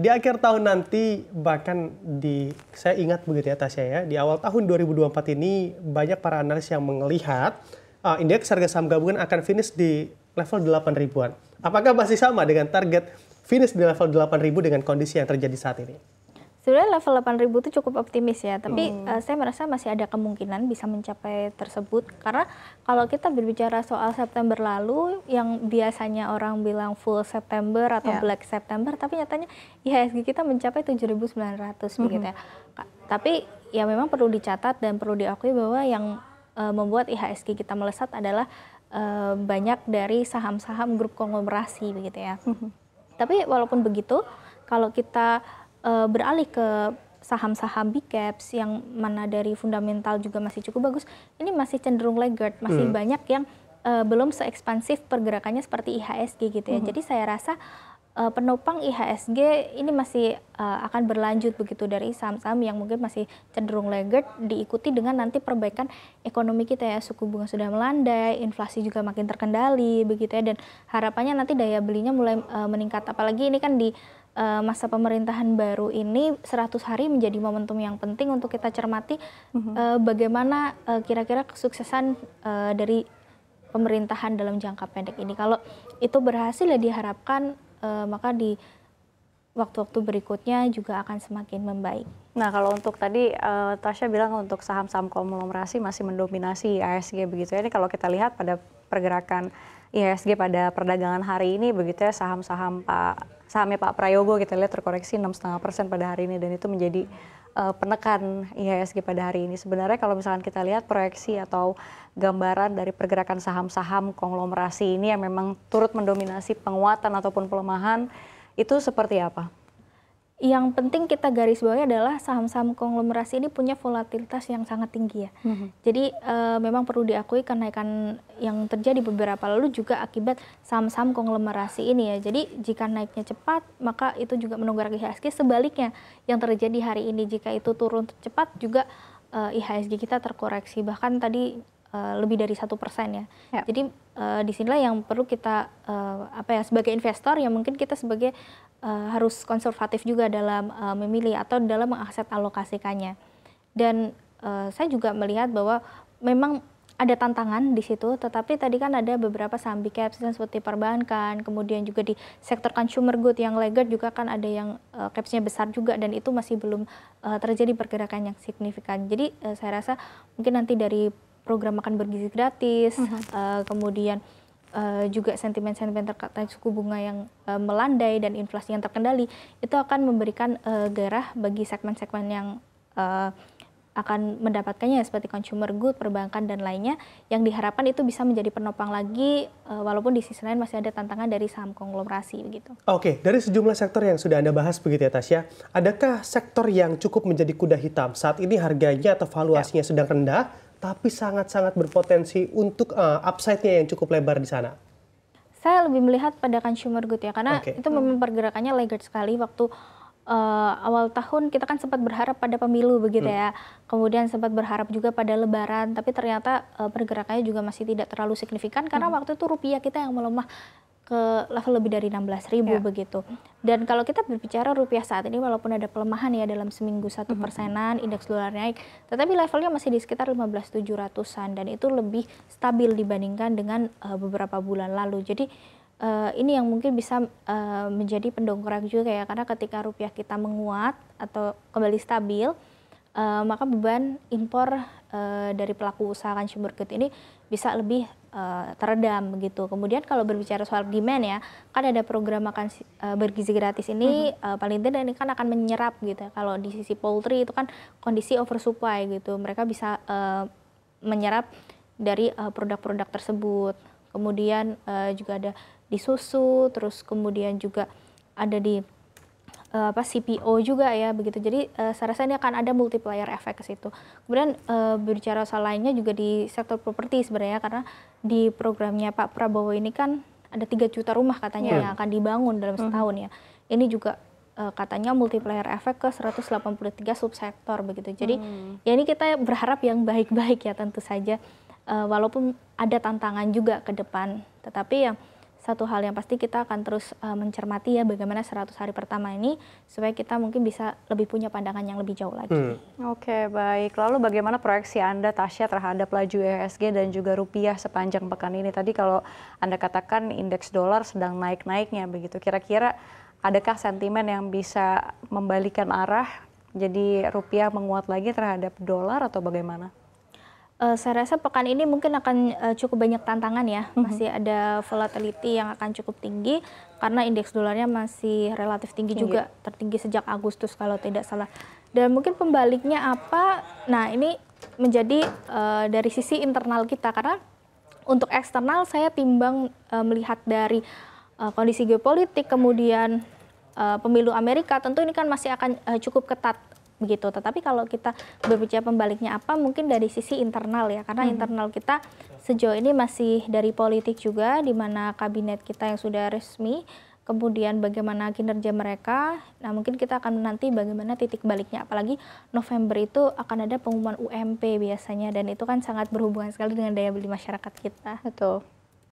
di akhir tahun nanti, bahkan saya ingat begitu ya Tasya ya, di awal tahun 2024 ini banyak para analis yang melihat indeks harga saham gabungan akan finish di level 8 ribuan. Apakah masih sama dengan target finish di level 8 ribu dengan kondisi yang terjadi saat ini? Sebenarnya level 8.000 itu cukup optimis ya, tapi saya merasa masih ada kemungkinan bisa mencapai tersebut. Karena kalau kita berbicara soal September lalu, yang biasanya orang bilang full September atau Black September, tapi nyatanya IHSG kita mencapai 7.900 begitu ya. Tapi ya memang perlu dicatat dan perlu diakui bahwa yang membuat IHSG kita melesat adalah banyak dari saham-saham grup konglomerasi begitu ya. Tapi walaupun begitu, kalau kita beralih ke saham-saham big caps yang mana dari fundamental juga masih cukup bagus, ini masih cenderung laggard, masih banyak yang belum seekspansif pergerakannya seperti IHSG gitu ya. Jadi saya rasa penopang IHSG ini masih akan berlanjut begitu dari saham-saham yang mungkin masih cenderung laggard, diikuti dengan nanti perbaikan ekonomi kita ya, suku bunga sudah melandai, inflasi juga makin terkendali begitu ya, dan harapannya nanti daya belinya mulai meningkat, apalagi ini kan di masa pemerintahan baru ini 100 hari menjadi momentum yang penting untuk kita cermati bagaimana kira-kira kesuksesan dari pemerintahan dalam jangka pendek ini. Kalau itu berhasil ya diharapkan maka di waktu-waktu berikutnya juga akan semakin membaik. Nah kalau untuk tadi Tasya bilang untuk saham-saham konglomerasi masih mendominasi IHSG begitu ya. Ini kalau kita lihat pada pergerakan IHSG pada perdagangan hari ini begitu ya, sahamnya Pak Prayogo kita lihat terkoreksi 6,5% pada hari ini, dan itu menjadi penekan IHSG pada hari ini. Sebenarnya kalau misalkan kita lihat proyeksi atau gambaran dari pergerakan saham-saham konglomerasi ini yang memang turut mendominasi penguatan ataupun pelemahan, itu seperti apa? Yang penting kita garis bawahi adalah saham-saham konglomerasi ini punya volatilitas yang sangat tinggi ya. Jadi memang perlu diakui kenaikan yang terjadi beberapa lalu juga akibat saham-saham konglomerasi ini ya. Jadi jika naiknya cepat maka itu juga mendongkrak IHSG. Sebaliknya yang terjadi hari ini jika itu turun cepat juga IHSG kita terkoreksi. Bahkan tadi lebih dari 1% ya. Jadi disinilah yang perlu kita sebagai investor yang mungkin kita sebagai harus konservatif juga dalam memilih atau dalam mengaset alokasikannya. Dan saya juga melihat bahwa memang ada tantangan di situ, tetapi tadi kan ada beberapa saham big caps seperti perbankan, kemudian juga di sektor consumer good yang laggard juga kan ada yang capsnya besar juga, dan itu masih belum terjadi pergerakan yang signifikan. Jadi saya rasa mungkin nanti dari program makan bergizi gratis, kemudian juga sentimen-sentimen terkait suku bunga yang melandai dan inflasi yang terkendali, itu akan memberikan gairah bagi segmen-segmen yang akan mendapatkannya seperti consumer good, perbankan dan lainnya, yang diharapkan itu bisa menjadi penopang lagi walaupun di sisi lain masih ada tantangan dari saham konglomerasi begitu. Oke, dari sejumlah sektor yang sudah Anda bahas begitu ya Tasya, adakah sektor yang cukup menjadi kuda hitam saat ini harganya atau valuasinya sedang rendah tapi sangat-sangat berpotensi untuk upside-nya yang cukup lebar di sana? Saya lebih melihat pada consumer good ya, karena itu memang pergerakannya laggard sekali. Waktu awal tahun kita kan sempat berharap pada pemilu begitu ya, kemudian sempat berharap juga pada lebaran, tapi ternyata pergerakannya juga masih tidak terlalu signifikan karena waktu itu rupiah kita yang melemah ke level lebih dari 16.000 begitu. Dan kalau kita berbicara rupiah saat ini walaupun ada pelemahan ya dalam seminggu 1%, indeks dolar naik, tetapi levelnya masih di sekitar 15.700-an dan itu lebih stabil dibandingkan dengan beberapa bulan lalu. Jadi ini yang mungkin bisa menjadi pendongkrak juga ya, karena ketika rupiah kita menguat atau kembali stabil, maka beban impor dari pelaku usaha consumer good ini bisa lebih teredam begitu. Kemudian kalau berbicara soal demand ya, kan ada program makan bergizi gratis ini paling tidak ini kan akan menyerap gitu. Kalau di sisi poultry itu kan kondisi oversupply gitu, mereka bisa menyerap dari produk-produk tersebut. Kemudian juga ada di susu, terus kemudian juga ada di CPO juga ya begitu. Jadi saya rasa ini akan ada multiplier efek ke situ. Kemudian berbicara soal lainnya juga di sektor properti sebenarnya, karena di programnya Pak Prabowo ini kan ada 3 juta rumah katanya yang akan dibangun dalam setahun ya. Ini juga katanya multiplier efek ke 183 subsektor begitu. Jadi ya ini kita berharap yang baik-baik ya tentu saja, walaupun ada tantangan juga ke depan. Tetapi yang satu hal yang pasti kita akan terus mencermati ya bagaimana 100 hari pertama ini supaya kita mungkin bisa lebih punya pandangan yang lebih jauh lagi. Oke, baik. Lalu bagaimana proyeksi Anda, Tasya, terhadap laju IHSG dan juga rupiah sepanjang pekan ini? Tadi kalau Anda katakan indeks dolar sedang naik-naiknya begitu. Kira-kira adakah sentimen yang bisa membalikan arah jadi rupiah menguat lagi terhadap dolar atau bagaimana? Saya rasa pekan ini mungkin akan cukup banyak tantangan ya, masih ada volatility yang akan cukup tinggi karena indeks dolarnya masih relatif tinggi juga, tertinggi sejak Agustus kalau tidak salah. Dan mungkin pembaliknya apa? Nah ini menjadi dari sisi internal kita, karena untuk eksternal saya timbang melihat dari kondisi geopolitik, kemudian pemilu Amerika, tentu ini kan masih akan cukup ketat begitu. Tetapi kalau kita berbicara pembaliknya apa, mungkin dari sisi internal ya, karena internal kita sejauh ini masih dari politik juga, di mana kabinet kita yang sudah resmi, kemudian bagaimana kinerja mereka. Nah mungkin kita akan menanti bagaimana titik baliknya, apalagi November itu akan ada pengumuman UMP biasanya, dan itu kan sangat berhubungan sekali dengan daya beli masyarakat kita. Betul.